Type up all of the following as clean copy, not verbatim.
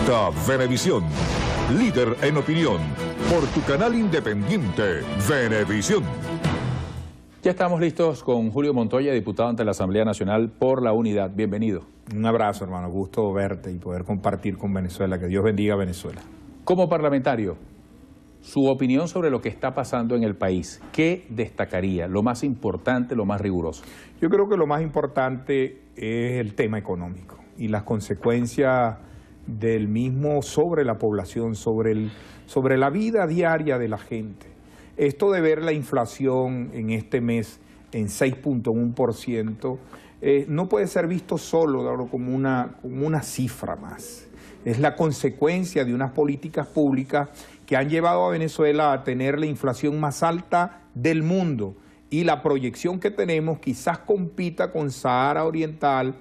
presenta Venevisión, líder en opinión, por tu canal independiente, Venevisión. Ya estamos listos con Julio Montoya, diputado ante la Asamblea Nacional por la Unidad. Bienvenido. Un abrazo, hermano. Gusto verte y poder compartir con Venezuela. Que Dios bendiga a Venezuela. Como parlamentario, su opinión sobre lo que está pasando en el país, ¿qué destacaría? Lo más importante, lo más riguroso. Yo creo que lo más importante es el tema económico y las consecuencias del mismo sobre la población, sobre la vida diaria de la gente. Esto de ver la inflación en este mes en 6.1%, no puede ser visto solo como una cifra más. Es la consecuencia de unas políticas públicas que han llevado a Venezuela a tener la inflación más alta del mundo. Y la proyección que tenemos quizás compita con Sahara Oriental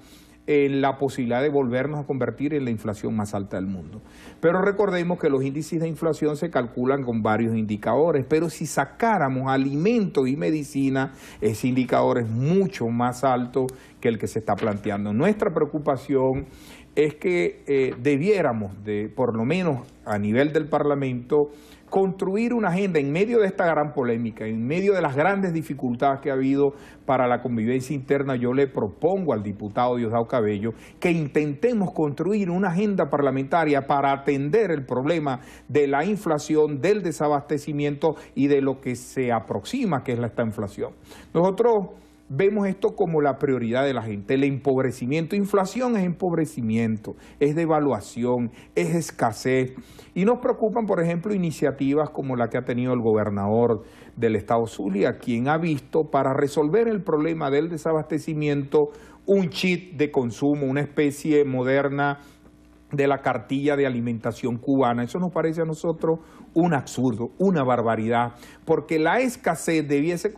en la posibilidad de volvernos a convertir en la inflación más alta del mundo. Pero recordemos que los índices de inflación se calculan con varios indicadores, pero si sacáramos alimentos y medicina, ese indicador es mucho más alto que el que se está planteando. Nuestra preocupación es que debiéramos, por lo menos a nivel del Parlamento, construir una agenda en medio de esta gran polémica, en medio de las grandes dificultades que ha habido para la convivencia interna. Yo le propongo al diputado Diosdado Cabello que intentemos construir una agenda parlamentaria para atender el problema de la inflación, del desabastecimiento y de lo que se aproxima, que es esta inflación. Nosotros vemos esto como la prioridad de la gente, el empobrecimiento. Inflación es empobrecimiento, es devaluación, es escasez. Y nos preocupan, por ejemplo, iniciativas como la que ha tenido el gobernador del estado Zulia, quien ha visto para resolver el problema del desabastecimiento un chip de consumo, una especie moderna de la cartilla de alimentación cubana. Eso nos parece a nosotros un absurdo, una barbaridad, porque la escasez debiese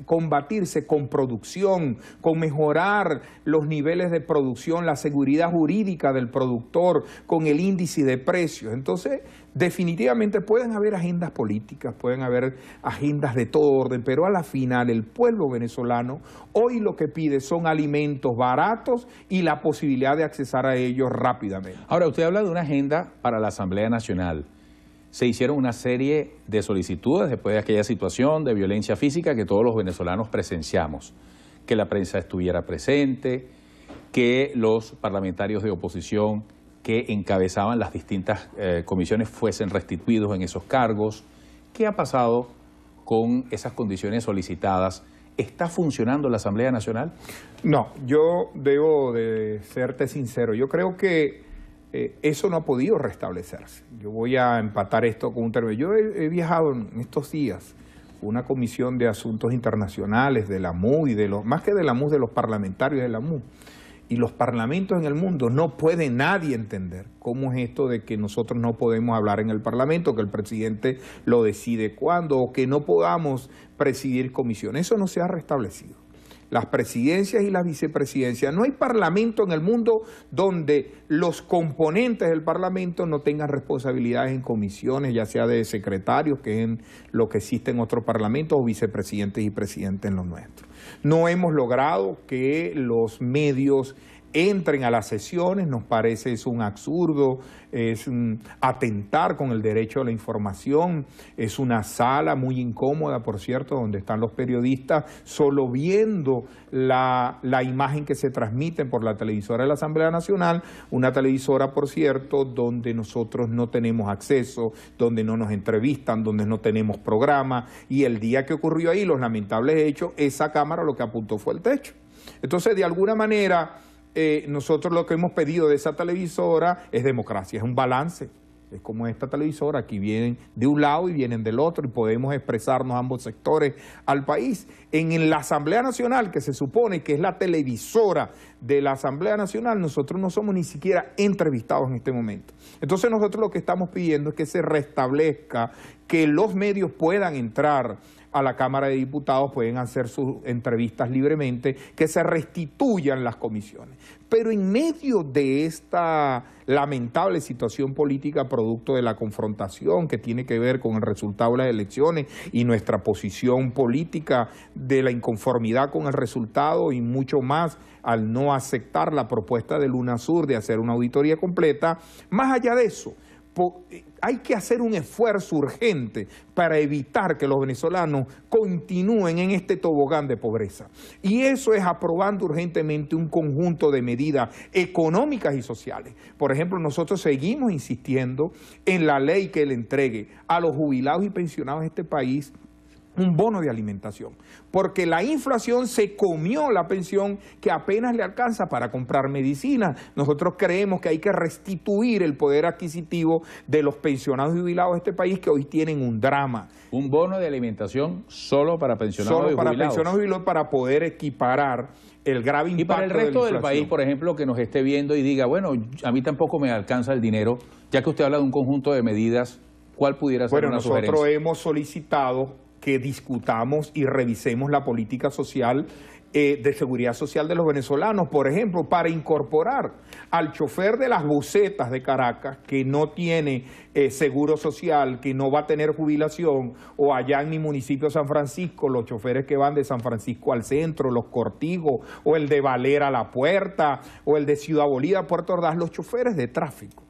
combatirse con producción, con mejorar los niveles de producción, la seguridad jurídica del productor, con el índice de precios. Entonces, definitivamente pueden haber agendas políticas, pueden haber agendas de todo orden, pero a la final el pueblo venezolano hoy lo que pide son alimentos baratos y la posibilidad de accesar a ellos rápidamente. Ahora, usted habla de una agenda para la Asamblea Nacional. Se hicieron una serie de solicitudes después de aquella situación de violencia física que todos los venezolanos presenciamos. Que la prensa estuviera presente, que los parlamentarios de oposición que encabezaban las distintas comisiones fuesen restituidos en esos cargos. ¿Qué ha pasado con esas condiciones solicitadas? ¿Está funcionando la Asamblea Nacional? No, yo debo de serte sincero. Yo creo que eso no ha podido restablecerse. Yo voy a empatar esto con un término. Yo he viajado en estos días una comisión de asuntos internacionales de la MU y más que de la MU, de los parlamentarios de la MU. Y los parlamentos en el mundo no puede nadie entender cómo es esto de que nosotros no podemos hablar en el Parlamento, que el presidente lo decide cuándo, o que no podamos presidir comisiones. Eso no se ha restablecido. Las presidencias y las vicepresidencias. No hay parlamento en el mundo donde los componentes del parlamento no tengan responsabilidades en comisiones, ya sea de secretarios, que es en lo que existe en otros parlamentos, o vicepresidentes y presidentes en los nuestros. No hemos logrado que los medios entren a las sesiones, nos parece es un absurdo, es atentar con el derecho a la información, es una sala muy incómoda, por cierto, donde están los periodistas solo viendo la imagen que se transmite por la televisora de la Asamblea Nacional, una televisora, por cierto, donde nosotros no tenemos acceso, donde no nos entrevistan, donde no tenemos programa, y el día que ocurrió ahí los lamentables hechos, esa cámara lo que apuntó fue el techo. Entonces, de alguna manera, nosotros lo que hemos pedido de esa televisora es democracia, es un balance. Es como esta televisora, aquí vienen de un lado y vienen del otro y podemos expresarnos ambos sectores al país. En la Asamblea Nacional, que se supone que es la televisora de la Asamblea Nacional, nosotros no somos ni siquiera entrevistados en este momento. Entonces nosotros lo que estamos pidiendo es que se restablezca, que los medios puedan entrar a la Cámara de Diputados, pueden hacer sus entrevistas libremente, que se restituyan las comisiones. Pero en medio de esta lamentable situación política producto de la confrontación que tiene que ver con el resultado de las elecciones y nuestra posición política de la inconformidad con el resultado y mucho más al no aceptar la propuesta de UNASUR de hacer una auditoría completa, más allá de eso, hay que hacer un esfuerzo urgente para evitar que los venezolanos continúen en este tobogán de pobreza. Y eso es aprobando urgentemente un conjunto de medidas económicas y sociales. Por ejemplo, nosotros seguimos insistiendo en la ley que le entregue a los jubilados y pensionados de este país un bono de alimentación, porque la inflación se comió la pensión que apenas le alcanza para comprar medicina. Nosotros creemos que hay que restituir el poder adquisitivo de los pensionados y jubilados de este país, que hoy tienen un drama. Un bono de alimentación solo para pensionados y jubilados. Solo para pensionados y jubilados, para poder equiparar el grave impacto. Y para el resto del país, por ejemplo, que nos esté viendo y diga, bueno, a mí tampoco me alcanza el dinero, ya que usted habla de un conjunto de medidas, ¿cuál pudiera ser una sugerencia? Nosotros hemos solicitado que discutamos y revisemos la política social de seguridad social de los venezolanos, por ejemplo, para incorporar al chofer de las busetas de Caracas, que no tiene seguro social, que no va a tener jubilación, o allá en mi municipio de San Francisco, los choferes que van de San Francisco al centro, los Cortigos, o el de Valera a La Puerta, o el de Ciudad Bolívar, Puerto Ordaz, los choferes de tráfico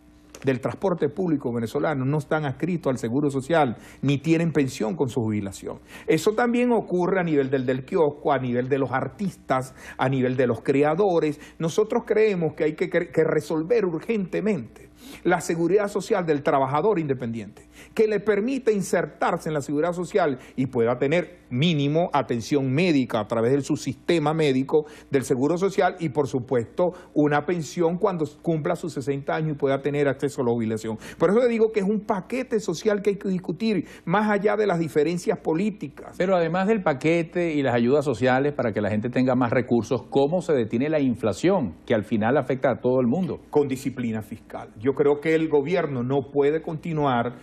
del transporte público venezolano no están adscritos al Seguro Social ni tienen pensión con su jubilación. Eso también ocurre a nivel del kiosco, a nivel de los artistas, a nivel de los creadores. Nosotros creemos que hay que resolver urgentemente la seguridad social del trabajador independiente, que le permita insertarse en la seguridad social y pueda tener mínimo atención médica a través del subsistema médico del Seguro Social y, por supuesto, una pensión cuando cumpla sus 60 años y pueda tener acceso a la jubilación. Por eso le digo que es un paquete social que hay que discutir más allá de las diferencias políticas. Pero además del paquete y las ayudas sociales para que la gente tenga más recursos, ¿cómo se detiene la inflación, que al final afecta a todo el mundo? Con disciplina fiscal. Yo creo que el gobierno no puede continuar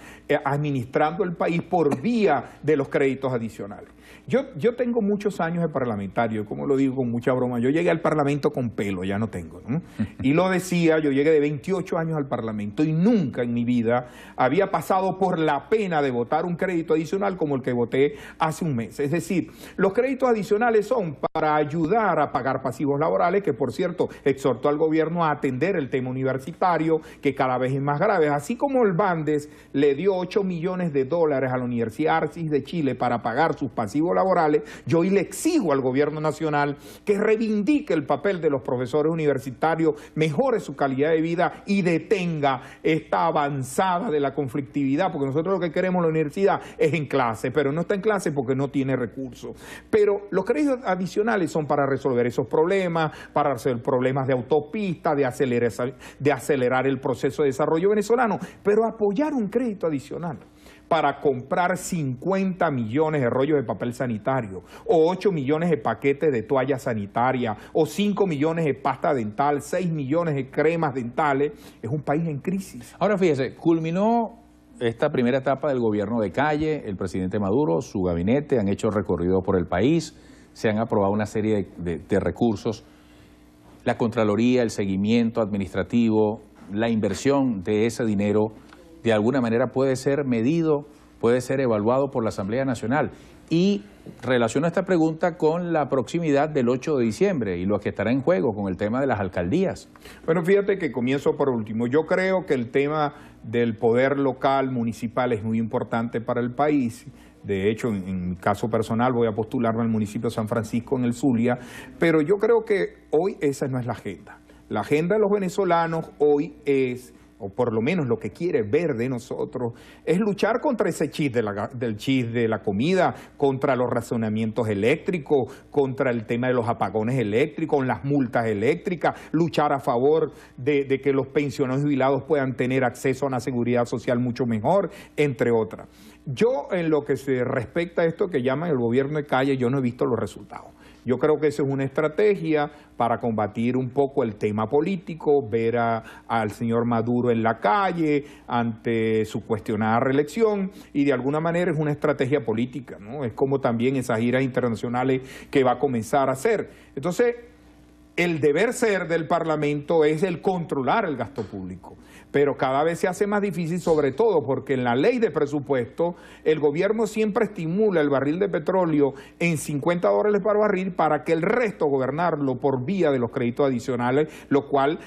administrando el país por vía de los créditos adicionales. Yo tengo muchos años de parlamentario, como lo digo con mucha broma, yo llegué al Parlamento con pelo, ya no tengo, ¿no? Y lo decía, yo llegué de 28 años al Parlamento y nunca en mi vida había pasado por la pena de votar un crédito adicional como el que voté hace un mes. Es decir, los créditos adicionales son para ayudar a pagar pasivos laborales, que por cierto exhortó al gobierno a atender el tema universitario, que cada vez es más grave. Así como el Bandes le dio $8 millones a la Universidad Arcis de Chile para pagar sus pasivos laborales, yo hoy le exijo al gobierno nacional que reivindique el papel de los profesores universitarios, mejore su calidad de vida y detenga esta avanzada de la conflictividad, porque nosotros lo que queremos en la universidad es en clase, pero no está en clase porque no tiene recursos. Pero los créditos adicionales son para resolver esos problemas, para resolver problemas de autopista, de acelerar el proceso de desarrollo venezolano, pero apoyar un crédito adicional para comprar 50 millones de rollos de papel sanitario, o 8 millones de paquetes de toallas sanitarias, o 5 millones de pasta dental, 6 millones de cremas dentales, es un país en crisis. Ahora fíjese, culminó esta primera etapa del gobierno de Calle, el presidente Maduro, su gabinete, han hecho recorrido por el país, se han aprobado una serie de recursos, la Contraloría, el seguimiento administrativo, la inversión de ese dinero, de alguna manera puede ser medido, puede ser evaluado por la Asamblea Nacional. Y relaciono esta pregunta con la proximidad del 8 de diciembre y lo que estará en juego con el tema de las alcaldías. Bueno, fíjate que comienzo por último. Yo creo que el tema del poder local, municipal, es muy importante para el país. De hecho, en mi caso personal voy a postularme al municipio de San Francisco, en el Zulia, pero yo creo que hoy esa no es la agenda. La agenda de los venezolanos hoy es, o por lo menos lo que quiere ver de nosotros, es luchar contra ese del chis de la comida, contra los racionamientos eléctricos, contra el tema de los apagones eléctricos, las multas eléctricas, luchar a favor de que los pensionados y jubilados puedan tener acceso a una seguridad social mucho mejor, entre otras. Yo, en lo que se respecta a esto que llaman el gobierno de Calle, yo no he visto los resultados. Yo creo que esa es una estrategia para combatir un poco el tema político, ver al señor Maduro en la calle ante su cuestionada reelección, y de alguna manera es una estrategia política, ¿no? Es como también esas giras internacionales que va a comenzar a hacer. Entonces, el deber ser del Parlamento es el controlar el gasto público, pero cada vez se hace más difícil, sobre todo porque en la ley de presupuesto el gobierno siempre estimula el barril de petróleo en $50 para barril para que el resto gobernarlo por vía de los créditos adicionales, lo cual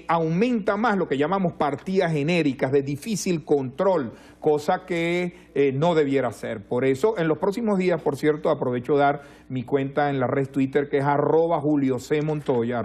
aumenta más lo que llamamos partidas genéricas de difícil control, cosa que no debiera ser. Por eso, en los próximos días, por cierto, aprovecho de dar mi cuenta en la red Twitter, que es @JulioCMontoya,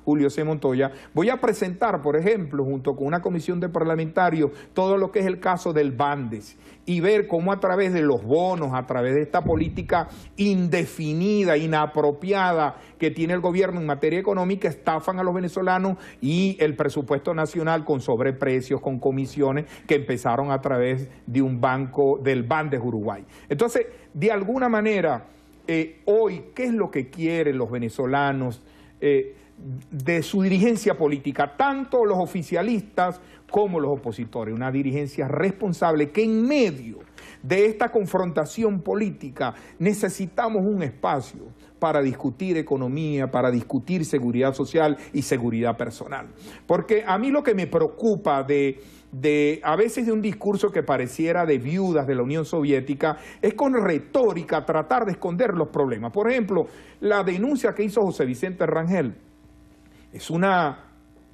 @JulioCMontoya. Voy a presentar, por ejemplo, junto con una comisión de parlamentarios, todo lo que es el caso del Bandes, y ver cómo a través de los bonos, a través de esta política indefinida, inapropiada que tiene el gobierno en materia económica, estafan a los venezolanos y el presupuesto nacional con sobreprecios, con comisiones que empezaron a través de un banco del Bandes Uruguay. Entonces, de alguna manera, hoy, ¿qué es lo que quieren los venezolanos de su dirigencia política? Tanto los oficialistas como los opositores, una dirigencia responsable que en medio de esta confrontación política necesitamos un espacio para discutir economía, para discutir seguridad social y seguridad personal. Porque a mí lo que me preocupa a veces de un discurso que pareciera de viudas de la Unión Soviética es con retórica tratar de esconder los problemas. Por ejemplo, la denuncia que hizo José Vicente Rangel es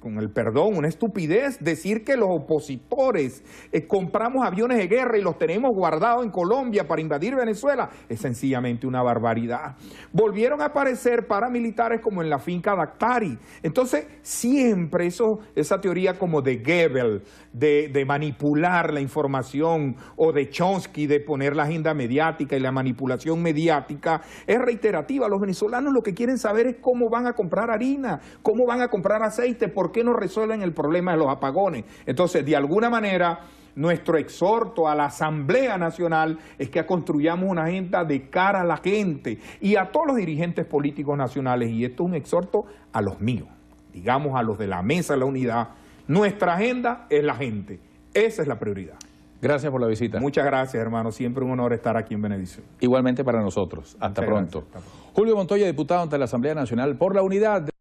con el perdón, una estupidez decir que los opositores compramos aviones de guerra y los tenemos guardados en Colombia para invadir Venezuela. Es sencillamente una barbaridad. Volvieron a aparecer paramilitares como en la finca Dactari. Entonces, siempre esa teoría como de Goebbels, de manipular la información, o de Chomsky, de poner la agenda mediática y la manipulación mediática, es reiterativa. Los venezolanos lo que quieren saber es cómo van a comprar harina, cómo van a comprar aceite, por qué no resuelven el problema de los apagones. Entonces, de alguna manera, nuestro exhorto a la Asamblea Nacional es que construyamos una agenda de cara a la gente y a todos los dirigentes políticos nacionales, y esto es un exhorto a los míos, digamos a los de la Mesa de la Unidad. Nuestra agenda es la gente, esa es la prioridad. Gracias por la visita. Muchas gracias, hermano, siempre un honor estar aquí en Benevisión. Igualmente para nosotros. Hasta pronto. Gracias. Hasta pronto. Julio Montoya, diputado ante la Asamblea Nacional por la Unidad.